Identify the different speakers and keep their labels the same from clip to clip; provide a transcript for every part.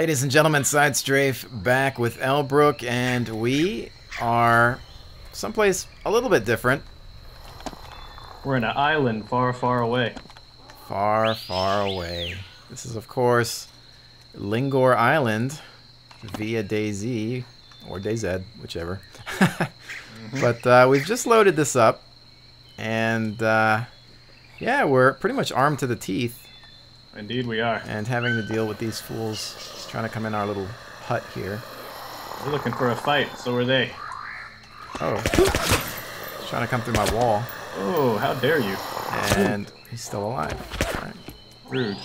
Speaker 1: Ladies and gentlemen, SideStrafe back with Elbrooke, and we are someplace a little bit different.
Speaker 2: We're in an island far, far away.
Speaker 1: Far, far away. This is, of course, Lingor Island via DayZ, or DayZ, whichever. But we've just loaded this up, and yeah, we're pretty much armed to the teeth.
Speaker 2: Indeed we are.
Speaker 1: And having to deal with these fools trying to come in our little hut here.
Speaker 2: We're looking for a fight, so are they.
Speaker 1: Oh. He's trying to come through my wall.
Speaker 2: Oh, how dare you.
Speaker 1: And he's still alive. Alright.
Speaker 2: Rude.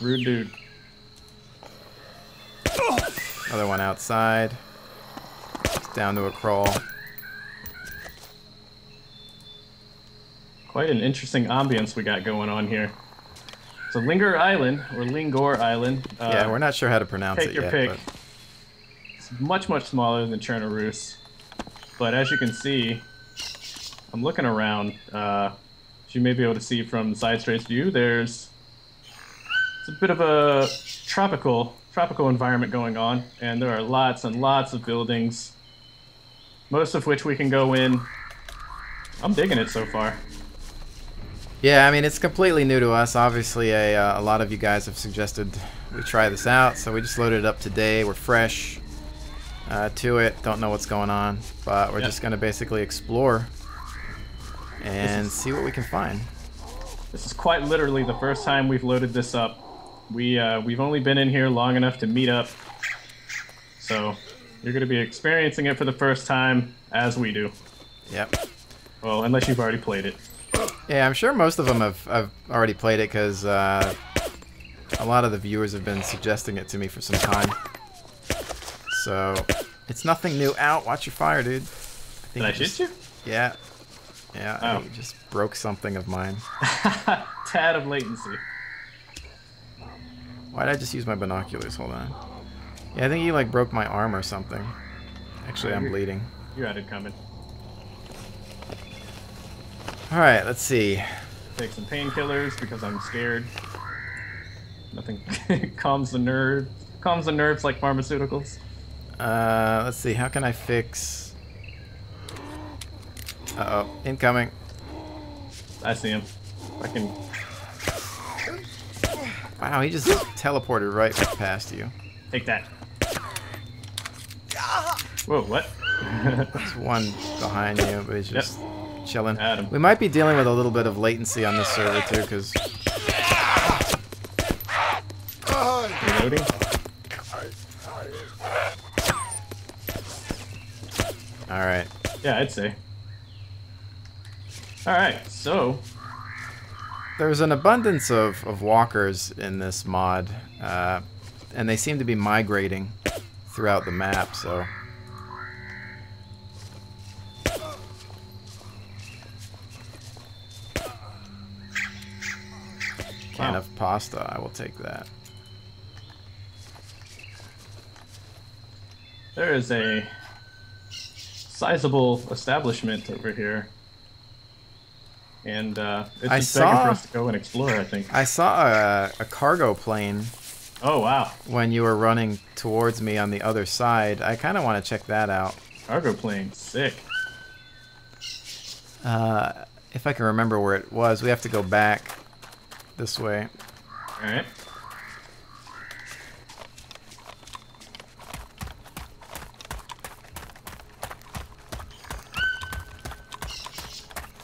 Speaker 2: Rude dude.
Speaker 1: Another one outside. He's down to a crawl.
Speaker 2: Quite an interesting ambience we got going on here. So Lingor Island, or Lingor Island.
Speaker 1: Yeah, we're not sure how to pronounce it
Speaker 2: yet. Take your pick.
Speaker 1: But...
Speaker 2: It's much, much smaller than Chernobyl. But as you can see, I'm looking around. As you may be able to see from SideStrafe's view, it's a bit of a tropical environment going on, and there are lots and lots of buildings, most of which we can go in. I'm digging it so far.
Speaker 1: Yeah, I mean, it's completely new to us. Obviously, a lot of you guys have suggested we try this out, so we just loaded it up today. We're fresh to it. Don't know what's going on, but we're just going to basically explore and see what we can find.
Speaker 2: This is quite literally the first time we've loaded this up. We've only been in here long enough to meet up, so you're going to be experiencing it for the first time as we do.
Speaker 1: Yep.
Speaker 2: Well, unless you've already played it.
Speaker 1: Yeah, I'm sure most of them have already played it, because a lot of the viewers have been suggesting it to me for some time. So, it's nothing new. Out. Watch your fire, dude.
Speaker 2: Did I shoot you?
Speaker 1: Yeah. Yeah, I think you just broke something of mine.
Speaker 2: Tad of latency.
Speaker 1: Why did I just use my binoculars? Hold on. Yeah, I think you, like, broke my arm or something. Actually, I'm bleeding.
Speaker 2: You had it coming.
Speaker 1: Alright, let's see.
Speaker 2: Take some painkillers because I'm scared. Nothing calms the nerves like pharmaceuticals.
Speaker 1: Let's see, how can I fix... Uh-oh, incoming.
Speaker 2: I see him. I can...
Speaker 1: Wow, he just teleported right past you.
Speaker 2: Take that. Whoa, what?
Speaker 1: There's one behind you, but he's just... chilling.
Speaker 2: Adam.
Speaker 1: We might be dealing with a little bit of latency on this server too, because
Speaker 2: reloading.
Speaker 1: All right.
Speaker 2: Yeah, I'd say. All right, so
Speaker 1: there's an abundance of walkers in this mod, and they seem to be migrating throughout the map. So. Can of pasta, I will take that.
Speaker 2: there is a sizable establishment over here, and it's just begging for us to go and explore, I think.
Speaker 1: I saw a cargo plane.
Speaker 2: Oh, wow.
Speaker 1: When you were running towards me on the other side. I kind of want to check that out.
Speaker 2: Cargo plane, sick.
Speaker 1: If I can remember where it was, we have to go back this way.
Speaker 2: Alright.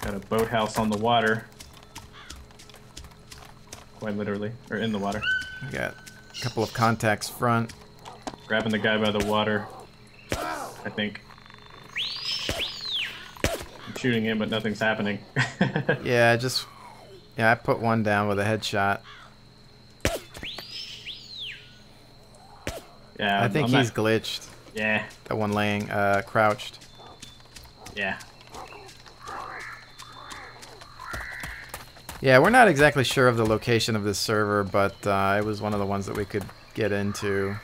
Speaker 2: Got a boathouse on the water. Quite literally. Or in the water.
Speaker 1: We got a couple of contacts front.
Speaker 2: Grabbing the guy by the water. I think. I'm shooting him, but nothing's happening.
Speaker 1: Yeah, I put one down with a headshot.
Speaker 2: Yeah,
Speaker 1: I think he's glitched.
Speaker 2: Yeah.
Speaker 1: That one laying crouched.
Speaker 2: Yeah.
Speaker 1: Yeah, we're not exactly sure of the location of this server, but it was one of the ones that we could get into.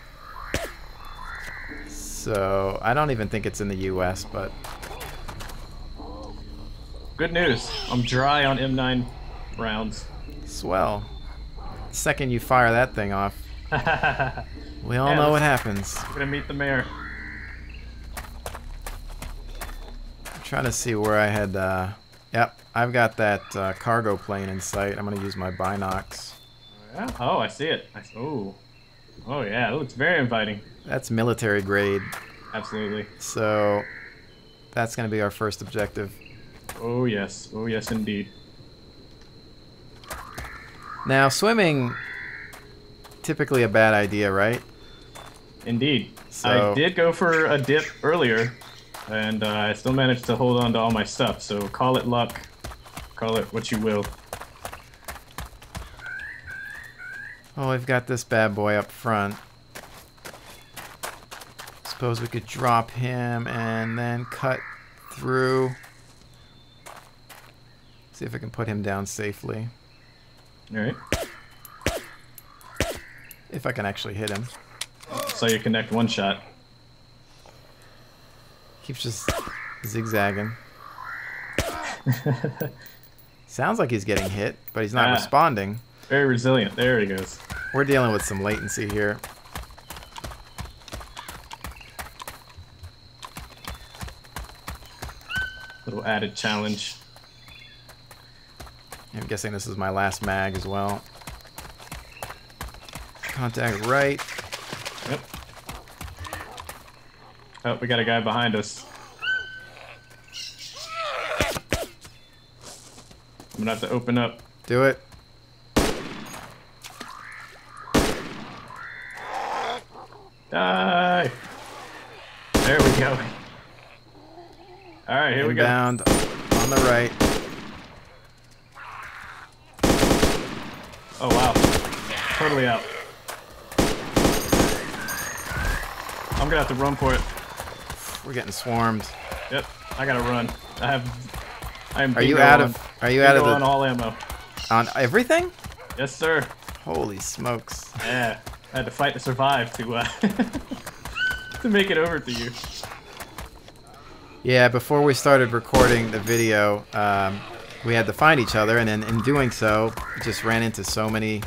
Speaker 1: So, I don't even think it's in the US, but...
Speaker 2: Good news. I'm dry on M9 rounds.
Speaker 1: Swell. The second you fire that thing off, We all know what happens.
Speaker 2: We're gonna meet the mayor.
Speaker 1: I'm trying to see where I had... Yep, I've got that cargo plane in sight. I'm going to use my binocs.
Speaker 2: Yeah? Oh, I see it. Oh. Oh, yeah, it looks very inviting.
Speaker 1: That's military grade.
Speaker 2: Absolutely.
Speaker 1: So that's going to be our first objective.
Speaker 2: Oh, yes. Oh, yes, indeed.
Speaker 1: Now, swimming, typically a bad idea, right?
Speaker 2: Indeed.
Speaker 1: So,
Speaker 2: I did go for a dip earlier, and I still managed to hold on to all my stuff, so call it luck. Call it what you will.
Speaker 1: oh, we've got this bad boy up front. Suppose we could drop him and then cut through. See if I can put him down safely.
Speaker 2: Alright.
Speaker 1: If I can actually hit him.
Speaker 2: So you connect one shot.
Speaker 1: Keeps just zigzagging. Sounds like he's getting hit, but he's not responding.
Speaker 2: Very resilient. There he goes.
Speaker 1: We're dealing with some latency here.
Speaker 2: Little added challenge.
Speaker 1: I'm guessing this is my last mag as well. Contact right.
Speaker 2: Yep. Oh, we got a guy behind us. I'm gonna have to open up.
Speaker 1: Do it.
Speaker 2: Die! There we go. Alright, here we go.
Speaker 1: Inbound on the right.
Speaker 2: Oh wow. Totally out. I'm gonna have to run for it.
Speaker 1: We're getting swarmed.
Speaker 2: Yep, I gotta run.
Speaker 1: Are you out of the
Speaker 2: on all ammo?
Speaker 1: on everything?
Speaker 2: Yes, sir.
Speaker 1: Holy smokes.
Speaker 2: Yeah, I had to fight to survive to to make it over to you.
Speaker 1: Yeah, before we started recording the video, we had to find each other, and then in doing so, just ran into so many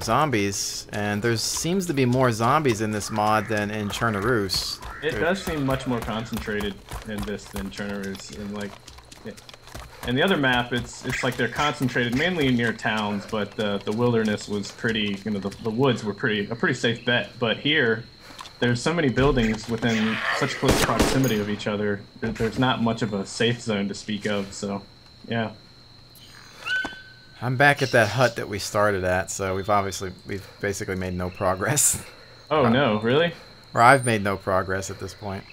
Speaker 1: zombies, and there seems to be more zombies in this mod than in Chernarus.
Speaker 2: It does seem much more concentrated in this than Chernarus. And like, in the other map, it's like they're concentrated mainly near towns, but the wilderness was pretty, you know, the woods were a pretty safe bet. But here, there's so many buildings within such close proximity of each other. There's not much of a safe zone to speak of. So, yeah.
Speaker 1: I'm back at that hut that we started at, so we've basically made no progress.
Speaker 2: Oh no, really?
Speaker 1: Or I've made no progress at this point.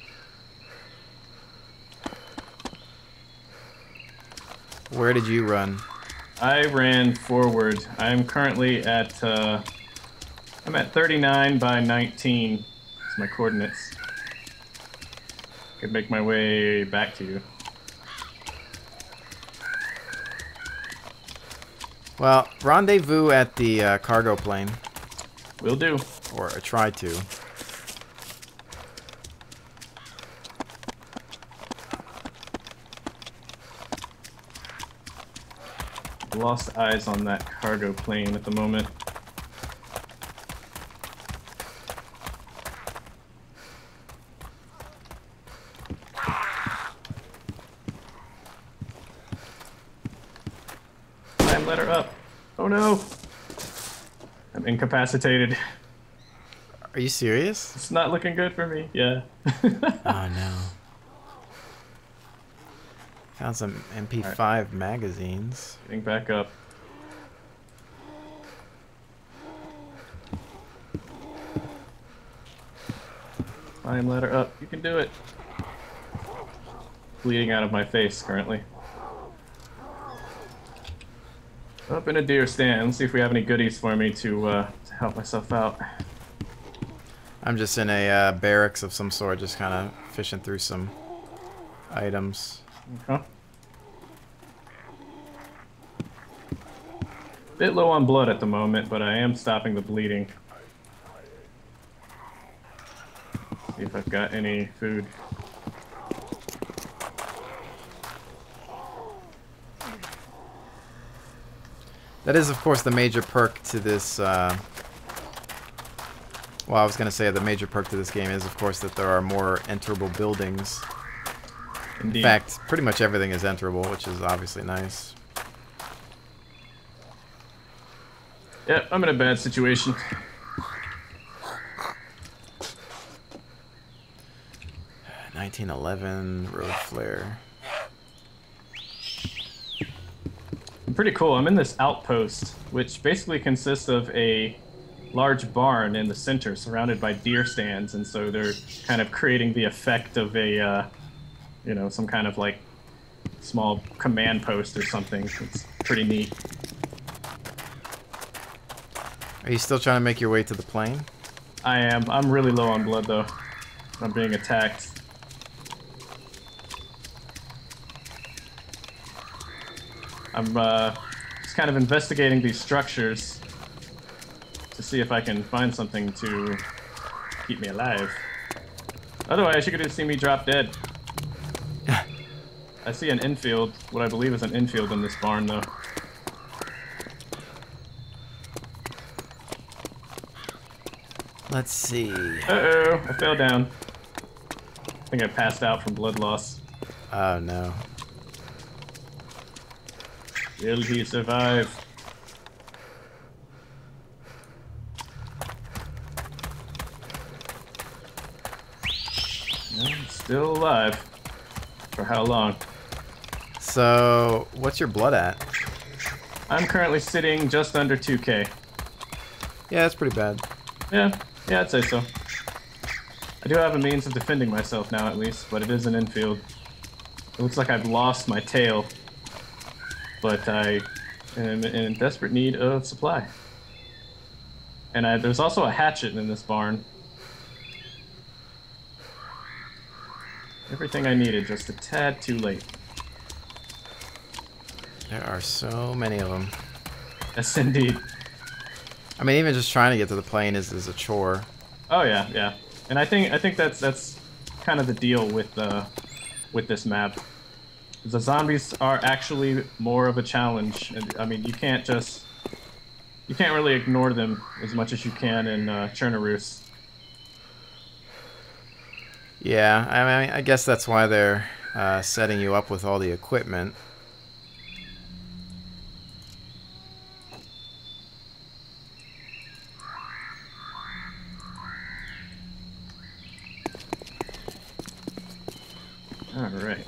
Speaker 1: Where did you run?
Speaker 2: I ran forward. I'm currently at I'm at 39 by 19. That's my coordinates. Could make my way back to you.
Speaker 1: Well, rendezvous at the cargo plane.
Speaker 2: Will do.
Speaker 1: Or try to.
Speaker 2: Lost eyes on that cargo plane at the moment. Let her up. Oh no! I'm incapacitated.
Speaker 1: Are you serious?
Speaker 2: It's not looking good for me. Yeah.
Speaker 1: Oh no. Found some MP5 magazines.
Speaker 2: Getting back up. Climb ladder up. You can do it. Bleeding out of my face currently. Up in a deer stand. Let's see if we have any goodies for me to help myself out.
Speaker 1: I'm just in a barracks of some sort, just kind of fishing through some items.
Speaker 2: Okay. Bit low on blood at the moment, but I am stopping the bleeding. See if I've got any food.
Speaker 1: That is, of course, the major perk to this. Well, I was going to say the major perk to this game is, of course, that there are more enterable buildings.
Speaker 2: Indeed.
Speaker 1: In fact, pretty much everything is enterable, which is obviously nice.
Speaker 2: Yep, I'm in a bad situation.
Speaker 1: $1911 road flare.
Speaker 2: Pretty cool. I'm in this outpost, which basically consists of a large barn in the center surrounded by deer stands, and so they're kind of creating the effect of a, you know, some kind of like small command post or something. It's pretty neat.
Speaker 1: Are you still trying to make your way to the plane?
Speaker 2: I am. I'm really low on blood, though. I'm being attacked. I'm just kind of investigating these structures to see if I can find something to keep me alive. Otherwise, you could just see me drop dead. I see an infield, what I believe is an infield in this barn, though.
Speaker 1: Let's see.
Speaker 2: Uh-oh, I fell down. I think I passed out from blood loss.
Speaker 1: Oh, no.
Speaker 2: Will he survive? No, I'm still alive. For how long?
Speaker 1: So, what's your blood at?
Speaker 2: I'm currently sitting just under 2K.
Speaker 1: Yeah, that's pretty bad.
Speaker 2: Yeah, I'd say so. I do have a means of defending myself now, at least, but it is an infield. It looks like I've lost my tail, but I am in desperate need of supply. And there's also a hatchet in this barn. Everything I needed, just a tad too late.
Speaker 1: There are so many of them.
Speaker 2: Yes, indeed.
Speaker 1: I mean, even just trying to get to the plane is a chore.
Speaker 2: Oh yeah, yeah. And I think that's kind of the deal with this map. The zombies are actually more of a challenge. And, I mean, you can't really ignore them as much as you can in Chernobyl.
Speaker 1: Yeah, I mean, I guess that's why they're setting you up with all the equipment.
Speaker 2: All right.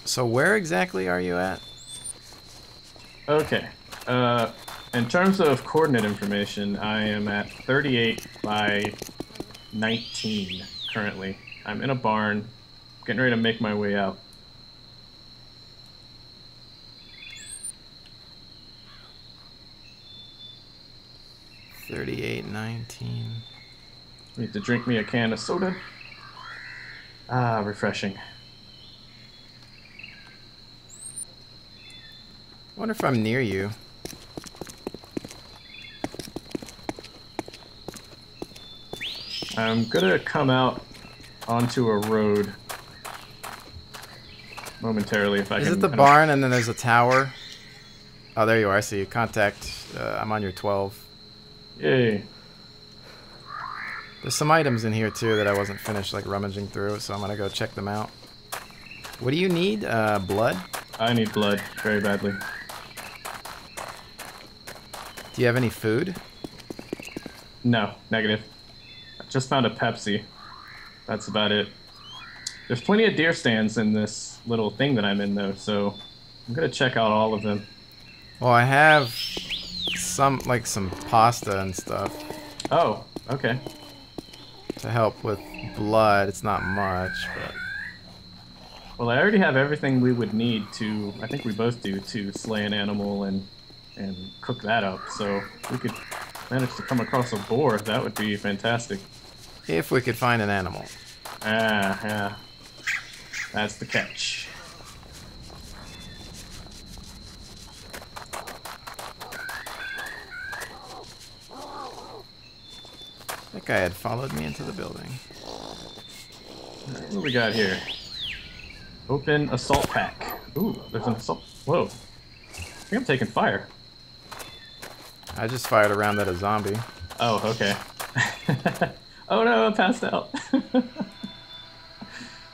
Speaker 1: So where exactly are you at?
Speaker 2: Okay. In terms of coordinate information, I am at 38 by 19 currently. I'm in a barn, getting ready to make my way out.
Speaker 1: $38.19.
Speaker 2: Need to drink me a can of soda. Ah, refreshing.
Speaker 1: I wonder if I'm near you.
Speaker 2: I'm gonna come out onto a road momentarily if I can.
Speaker 1: Is it the barn and then there's a tower? Oh, there you are. I see you. Contact. I'm on your 12.
Speaker 2: Yay.
Speaker 1: There's some items in here too that I wasn't finished like rummaging through, so I'm gonna go check them out. What do you need? Blood?
Speaker 2: I need blood very badly.
Speaker 1: Do you have any food?
Speaker 2: No, negative. I just found a Pepsi. That's about it. There's plenty of deer stands in this little thing that I'm in though, so I'm gonna check out all of them.
Speaker 1: Well, I have some pasta and stuff.
Speaker 2: Oh, okay.
Speaker 1: To help with blood. It's not much, but...
Speaker 2: Well, I already have everything we would need to, I think we both do, to slay an animal and cook that up. So if we could manage to come across a boar, that would be fantastic.
Speaker 1: If we could find an animal.
Speaker 2: Ah, yeah. That's the catch.
Speaker 1: That guy had followed me into the building.
Speaker 2: What do we got here? Open assault pack. Ooh, there's an assault. Whoa. I think I'm taking fire.
Speaker 1: I just fired a round at a zombie.
Speaker 2: Oh, okay. Oh no, I passed out.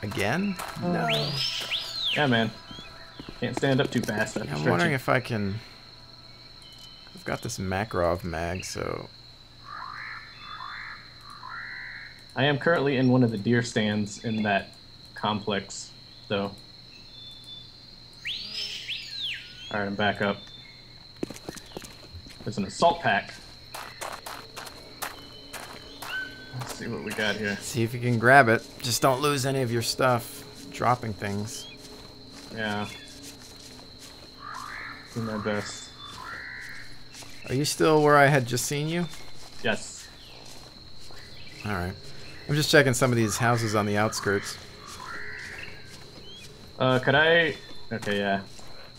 Speaker 1: Again? No.
Speaker 2: Yeah, man. Can't stand up too fast.
Speaker 1: I'm wondering if I can... I've got this Makarov mag, so...
Speaker 2: I am currently in one of the deer stands in that complex, though. Alright, I'm back up. There's an assault pack. Let's see what we got here.
Speaker 1: See if you can grab it. Just don't lose any of your stuff. Dropping things.
Speaker 2: Yeah. Do my best.
Speaker 1: Are you still where I had just seen you?
Speaker 2: Yes.
Speaker 1: Alright. I'm just checking some of these houses on the outskirts.
Speaker 2: Could I... Okay, yeah.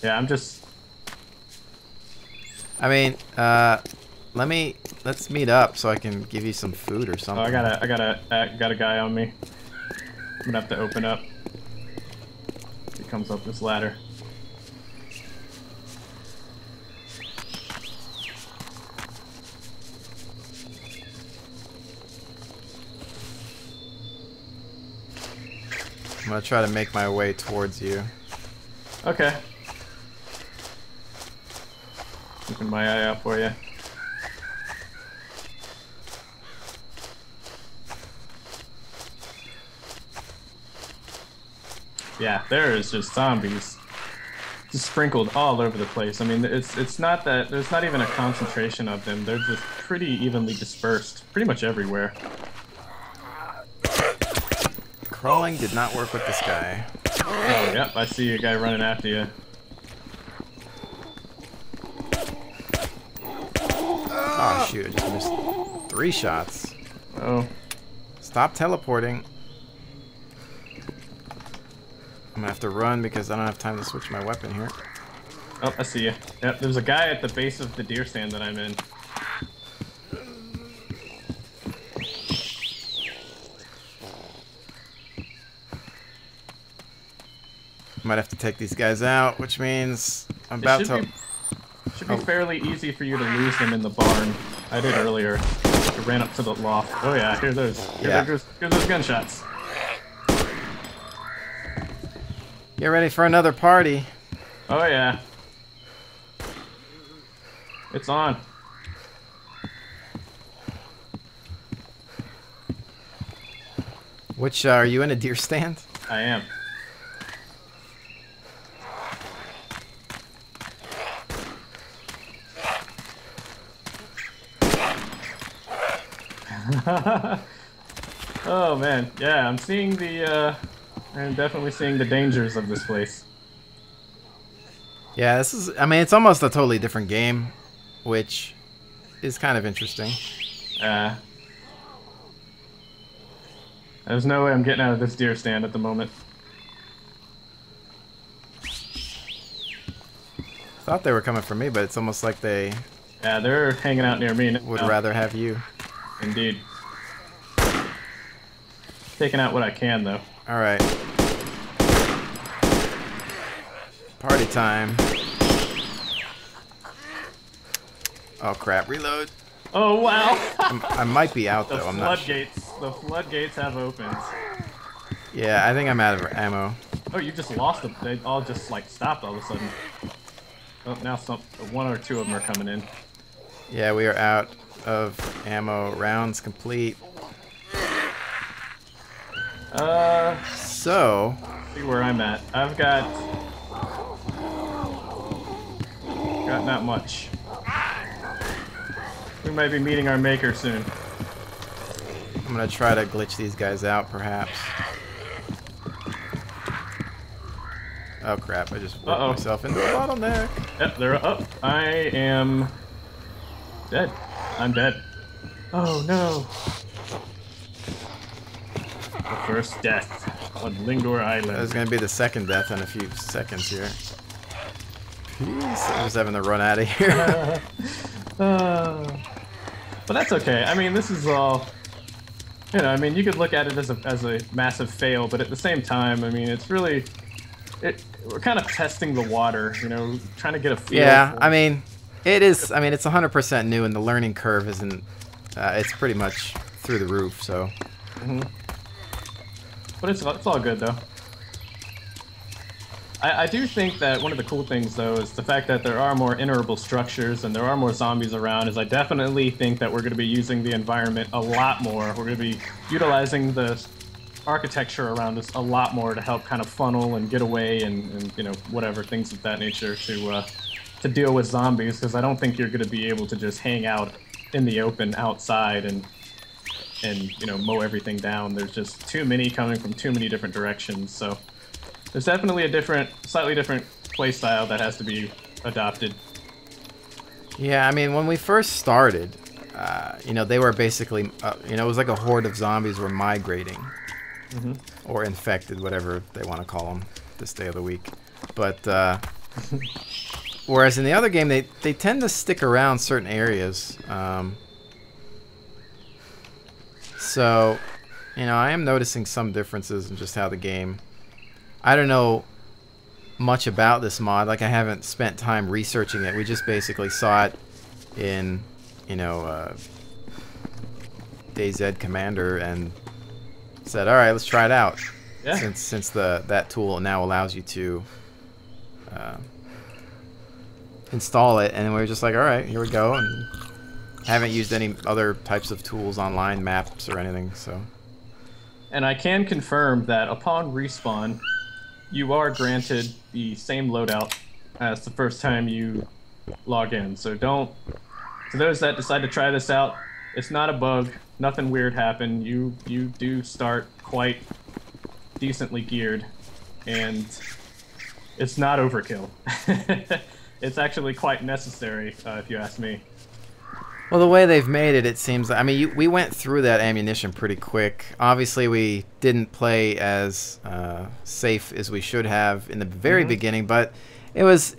Speaker 2: Yeah, I'm just...
Speaker 1: I mean, let's meet up so I can give you some food or something.
Speaker 2: Oh, I got a guy on me. I'm gonna have to open up. He comes up this ladder.
Speaker 1: I'm gonna try to make my way towards you.
Speaker 2: Okay. Keeping my eye out for you. Yeah, there is just zombies just sprinkled all over the place. I mean, it's not that there's not even a concentration of them. They're just pretty evenly dispersed, pretty much everywhere.
Speaker 1: Crawling did not work with this guy.
Speaker 2: Oh, yep, I see a guy running after you.
Speaker 1: Oh shoot, I just missed 3 shots.
Speaker 2: Oh.
Speaker 1: Stop teleporting. I'm gonna have to run because I don't have time to switch my weapon here.
Speaker 2: Oh, I see you. Yep, there's a guy at the base of the deer stand that I'm in.
Speaker 1: Might have to take these guys out, which means I'm about to...
Speaker 2: Should be fairly easy for you to lose them in the barn. I did earlier. I ran up to the loft. Oh yeah, here those. Here those gunshots.
Speaker 1: Get ready for another party.
Speaker 2: Oh yeah. It's on.
Speaker 1: Which, are you in a deer stand?
Speaker 2: I am. Oh man, yeah, I'm seeing the, I'm definitely seeing the dangers of this place.
Speaker 1: Yeah, this is, I mean, it's almost a totally different game, which is kind of interesting.
Speaker 2: There's no way I'm getting out of this deer stand at the moment.
Speaker 1: Thought they were coming for me, but it's almost like they...
Speaker 2: Yeah, they're hanging out near me now.
Speaker 1: Would rather have you.
Speaker 2: Indeed. Taking out what I can, though.
Speaker 1: Alright. Party time. Oh crap, reload.
Speaker 2: Oh wow!
Speaker 1: I might be out though, I'm not sure.
Speaker 2: The floodgates have opened.
Speaker 1: Yeah, I think I'm out of ammo.
Speaker 2: Oh, you just lost them. They all just like stopped all of a sudden. Oh, now one or two of them are coming in.
Speaker 1: Yeah, we are out of ammo. Rounds complete. So...
Speaker 2: See where I'm at. I've got not much. We might be meeting our maker soon.
Speaker 1: I'm gonna try to glitch these guys out, perhaps. Oh crap, I just worked myself into a bottleneck.
Speaker 2: Yep, they're up. I am dead. I'm dead. Oh no. The first death on Lingor Island.
Speaker 1: There's gonna be the second death in a few seconds here. Peace. I'm just having to run out of here.
Speaker 2: But that's okay. I mean, this is all You know, I mean, you could look at it as a massive fail, but at the same time, I mean, it's really we're kind of testing the water, you know, trying to get a feel.
Speaker 1: Yeah, I mean, it is. I mean, it's 100% new, and the learning curve isn't. It's pretty much through the roof. So.
Speaker 2: But it's all good though. I do think that one of the cool things though is the fact that there are more iterable structures and there are more zombies around. Is I definitely think that we're going to be using the environment a lot more. We're going to be utilizing the architecture around us a lot more to help kind of funnel and get away and you know, whatever, things of that nature to deal with zombies, because I don't think you're going to be able to just hang out in the open outside and you know, mow everything down. There's just too many coming from too many different directions. So there's definitely a slightly different play style that has to be adopted.
Speaker 1: Yeah, I mean, when we first started, you know, they were basically, you know, it was like a horde of zombies were migrating. Or infected, whatever they want to call them this day of the week. But whereas in the other game, they tend to stick around certain areas. So, you know, I am noticing some differences in just how the game... I don't know much about this mod. Like, I haven't spent time researching it. We just basically saw it in, you know, DayZ Commander and said, all right, let's try it out. Yeah. Since that tool now allows you to install it, and we were just like, all right, here we go. And haven't used any other types of tools, online maps or anything. So.
Speaker 2: And I can confirm that upon respawn, you are granted the same loadout as the first time you log in. So to those that decide to try this out, it's not a bug. Nothing weird happened. You do start quite decently geared, and it's not overkill. It's actually quite necessary, if you ask me.
Speaker 1: Well, the way they've made it, it seems like, I mean, we went through that ammunition pretty quick. Obviously, we didn't play as safe as we should have in the very beginning, but it was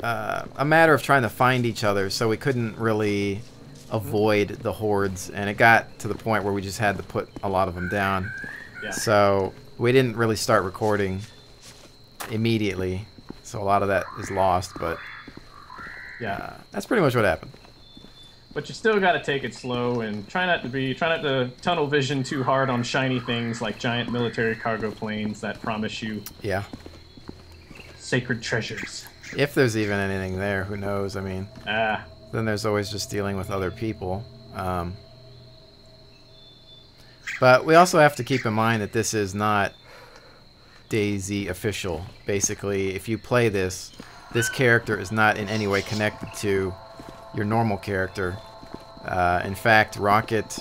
Speaker 1: a matter of trying to find each other, so we couldn't really avoid the hordes, and it got to the point where we just had to put a lot of them down. Yeah. So we didn't really start recording immediately, so a lot of that is lost, but yeah, that's pretty much what happened.
Speaker 2: But you still got to take it slow and try not to tunnel vision too hard on shiny things like giant military cargo planes that promise you sacred treasures.
Speaker 1: If there's even anything there, who knows? I mean, then there's always just dealing with other people. But we also have to keep in mind that this is not DayZ official. Basically, if you play this character is not in any way connected to your normal character. In fact, Rocket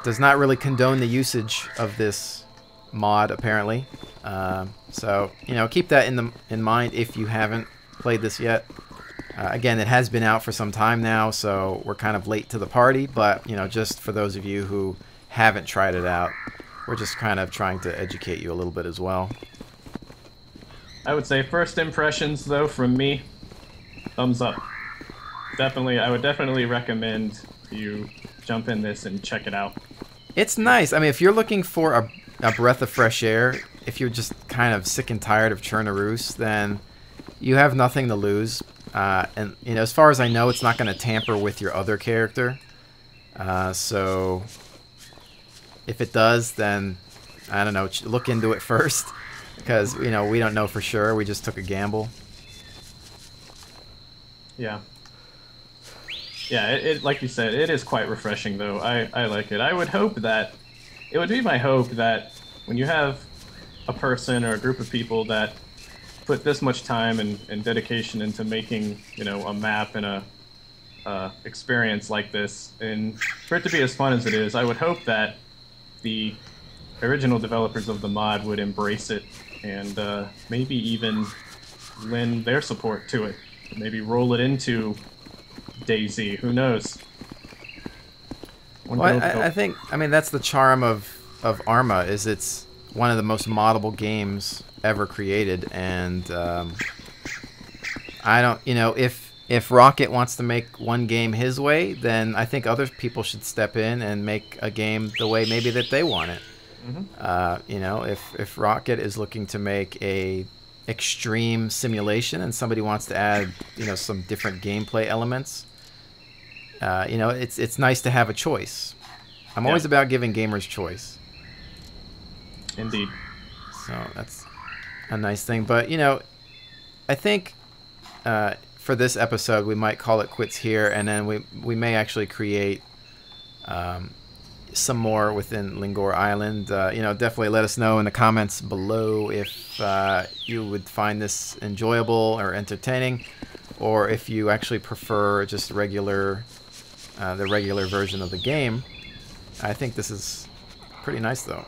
Speaker 1: does not really condone the usage of this mod, apparently. So, you know, keep that in mind if you haven't played this yet. Again, it has been out for some time now, so we're kind of late to the party, but, you know, just for those of you who haven't tried it out, we're just kind of trying to educate you a little bit as well.
Speaker 2: I would say first impressions, though, from me, thumbs up. I would definitely recommend you jump in this and check it out.
Speaker 1: It's nice. I mean, if you're looking for a breath of fresh air, if you're just kind of sick and tired of Churnaroos, then you have nothing to lose. And, you know, as far as I know, it's not going to tamper with your other character. So if it does, then, I don't know, look into it first. Because, you know, we don't know for sure. We just took a gamble.
Speaker 2: Yeah. Yeah, it like you said, it is quite refreshing, though. I like it. I would hope that... It would be my hope that when you have a person or a group of people that put this much time and dedication into making, you know, a map and a experience like this, and for it to be as fun as it is, I would hope that the original developers of the mod would embrace it and maybe even lend their support to it. Maybe roll it into DayZ. Who knows?
Speaker 1: Well, I think, I mean, that's the charm of Arma, is it's one of the most moddable games ever created, and I don't, you know, if if Rocket wants to make one game his way, then I think other people should step in and make a game the way maybe that they want it. You know, if Rocket is looking to make a extreme simulation and somebody wants to add, you know, some different gameplay elements, you know, it's nice to have a choice. I'm always about giving gamers choice.
Speaker 2: Indeed.
Speaker 1: So that's a nice thing. But, you know, I think for this episode we might call it quits here, and then we may actually create some more within Lingor Island. You know, definitely let us know in the comments below if you would find this enjoyable or entertaining, or if you actually prefer just the regular version of the game. I think this is pretty nice though,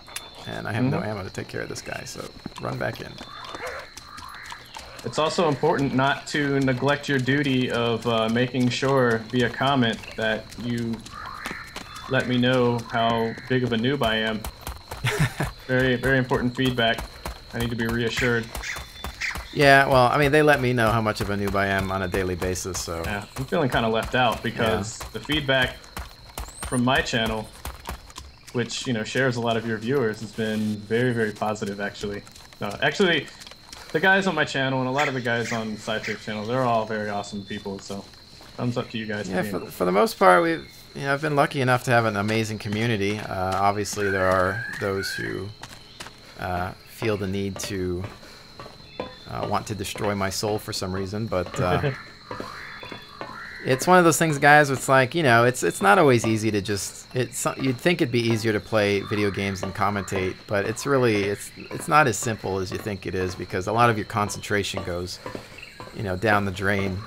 Speaker 1: and I have no ammo to take care of this guy, so run back in.
Speaker 2: It's also important not to neglect your duty of making sure via comment that you let me know how big of a noob I am. Very, very important feedback. I need to be reassured.
Speaker 1: Yeah, well, I mean, they let me know how much of a noob I am on a daily basis, so...
Speaker 2: Yeah, I'm feeling kind of left out because the feedback from my channel, which, you know, shares a lot of your viewers, has been very, very positive, actually. Actually, the guys on my channel and a lot of the guys on SideStrafe channel, they're all very awesome people, so thumbs up to you guys.
Speaker 1: Yeah, for the most part, I've been lucky enough to have an amazing community. Obviously, there are those who feel the need to want to destroy my soul for some reason, but it's one of those things, guys. It's like, you know, it's not always easy to just. You'd think it'd be easier to play video games and commentate, but it's really it's not as simple as you think it is, because a lot of your concentration goes, you know, down the drain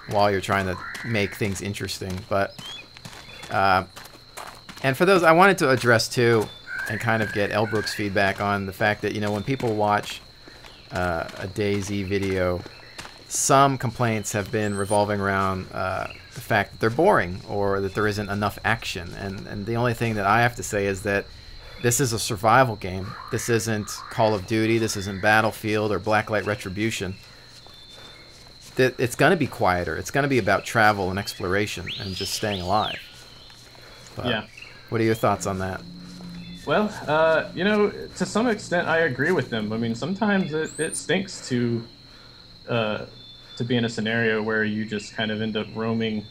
Speaker 1: while you're trying to make things interesting. But and for those, I wanted to address too, and kind of get Elbrooke's feedback on the fact that, you know, when people watch a DayZ video, some complaints have been revolving around the fact that they're boring or that there isn't enough action. And the only thing that I have to say is that this is a survival game. This isn't Call of Duty. This isn't Battlefield or Blacklight Retribution. It's going to be quieter. It's going to be about travel and exploration and just staying alive. But
Speaker 2: yeah.
Speaker 1: What are your thoughts on that?
Speaker 2: Well, you know, to some extent, I agree with them. I mean, sometimes it stinks to be in a scenario where you just kind of end up roaming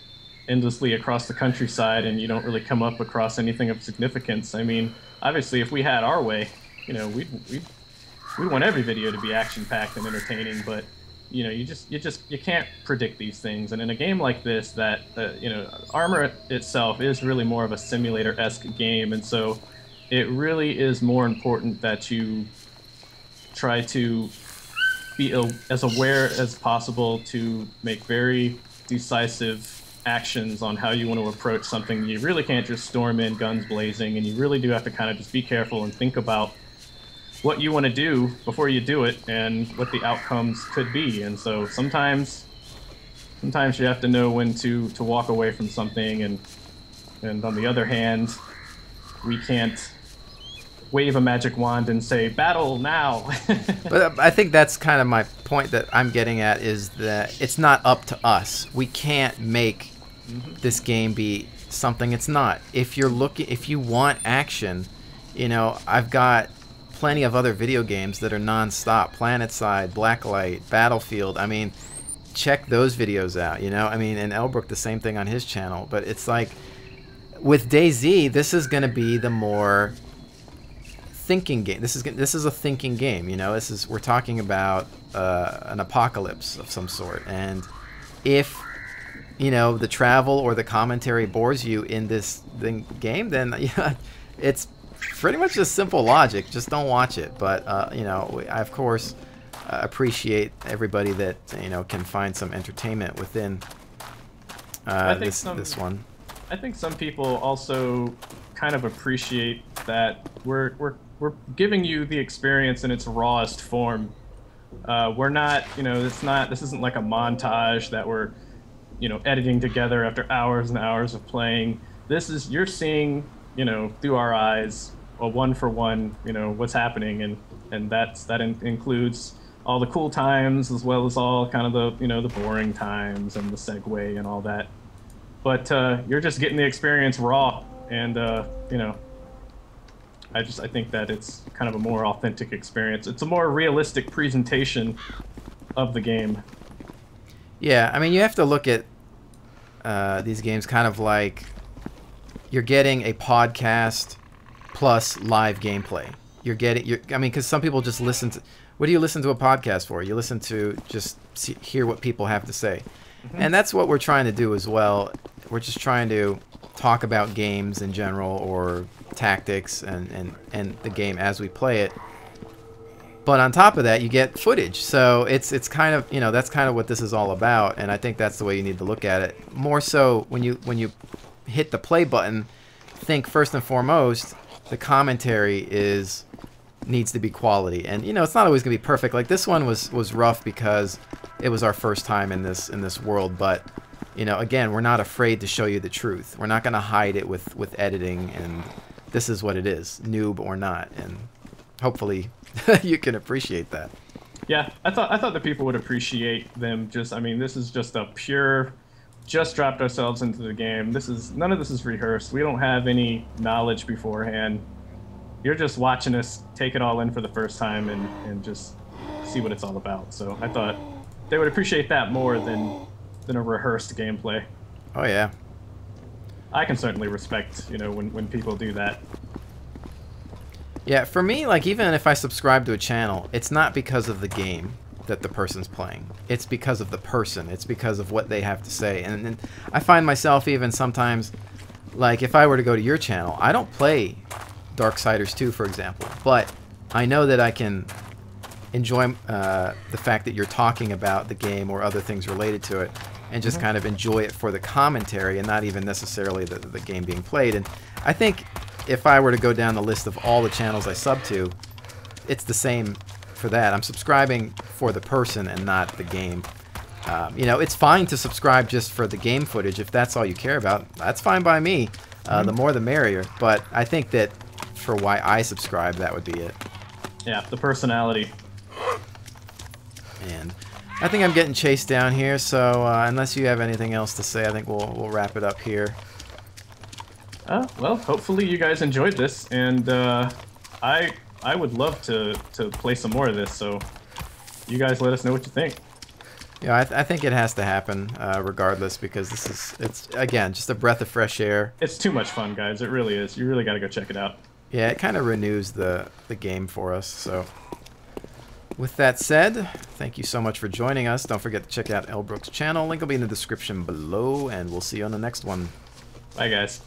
Speaker 2: endlessly across the countryside and you don't really come up across anything of significance. I mean, obviously, if we had our way, you know, we want every video to be action-packed and entertaining, but you know, you can't predict these things. And in a game like this, that you know, Armor itself is really more of a simulator-esque game, and so it really is more important that you try to be as aware as possible to make very decisive actions on how you want to approach something. You really can't just storm in guns blazing, and you really do have to kind of just be careful and think about what you want to do before you do it and what the outcomes could be. And so sometimes you have to know when to walk away from something, and on the other hand, we can't wave a magic wand and say battle now.
Speaker 1: But I think that's kind of my point that I'm getting at, is that it's not up to us. We can't make this game be something it's not. If you want action, you know, I've got plenty of other video games that are non-stop. PlanetSide, Blacklight, Battlefield. I mean, check those videos out, you know? I mean, and Elbrooke, the same thing on his channel. But it's like, with DayZ, this is going to be the more thinking game. This is a thinking game, you know? We're talking about an apocalypse of some sort. And if, you know, the travel or the commentary bores you in this game, then yeah, it's pretty much just simple logic. Just don't watch it. But you know, I of course appreciate everybody that, you know, can find some entertainment within this one.
Speaker 2: I think some people also kind of appreciate that we're giving you the experience in its rawest form. We're not, you know, this isn't like a montage that we're, you know, editing together after hours and hours of playing. You're seeing, you know, through our eyes, a one-for-one, you know, what's happening, and that includes all the cool times as well as all kind of the the boring times and the segue and all that. But you're just getting the experience raw, and I think that it's kind of a more authentic experience. It's a more realistic presentation of the game.
Speaker 1: Yeah, I mean, you have to look at these games kind of like you're getting a podcast plus live gameplay. I mean, because some people just listen to. What do you listen to a podcast for? You listen to just hear what people have to say, and that's what we're trying to do as well. We're just trying to talk about games in general or tactics and the game as we play it. But on top of that, you get footage. So it's kind of, that's kind of what this is all about, and I think that's the way you need to look at it. More so when you hit the play button, think first and foremost the commentary needs to be quality. And it's not always going to be perfect. Like this one was rough because it was our first time in this world, but again, we're not afraid to show you the truth. We're not going to hide it with editing, and this is what it is, noob or not, and hopefully you can appreciate that.
Speaker 2: Yeah, I thought the people would appreciate them. This is just a pure, just dropped ourselves into the game. None of this is rehearsed. We don't have any knowledge beforehand. You're just watching us take it all in for the first time and just see what it's all about. So I thought they would appreciate that more than a rehearsed gameplay.
Speaker 1: Oh yeah.
Speaker 2: I can certainly respect, when people do that.
Speaker 1: Yeah, for me, like, even if I subscribe to a channel, it's not because of the game that the person's playing. It's because of the person. It's because of what they have to say. And I find myself even sometimes, like, if I were to go to your channel, I don't play Darksiders 2, for example, but I know that I can enjoy the fact that you're talking about the game or other things related to it, and just kind of enjoy it for the commentary and not even necessarily the game being played. And I think if I were to go down the list of all the channels I sub to, it's the same for that. I'm subscribing for the person and not the game. It's fine to subscribe just for the game footage if that's all you care about. That's fine by me. The more the merrier. But I think that for why I subscribe, that would be it.
Speaker 2: Yeah, the personality.
Speaker 1: And I think I'm getting chased down here, so unless you have anything else to say, I think we'll wrap it up here.
Speaker 2: Well, hopefully you guys enjoyed this, and I would love to play some more of this, so you guys let us know what you think.
Speaker 1: Yeah, I think it has to happen regardless, because it's again just a breath of fresh air.
Speaker 2: It's too much fun, guys. It really is. You really got to go check it out.
Speaker 1: Yeah, it kind of renews the game for us. So with that said, thank you so much for joining us. Don't forget to check out Elbrooke's channel. Link will be in the description below, and we'll see you on the next one.
Speaker 2: Bye, guys.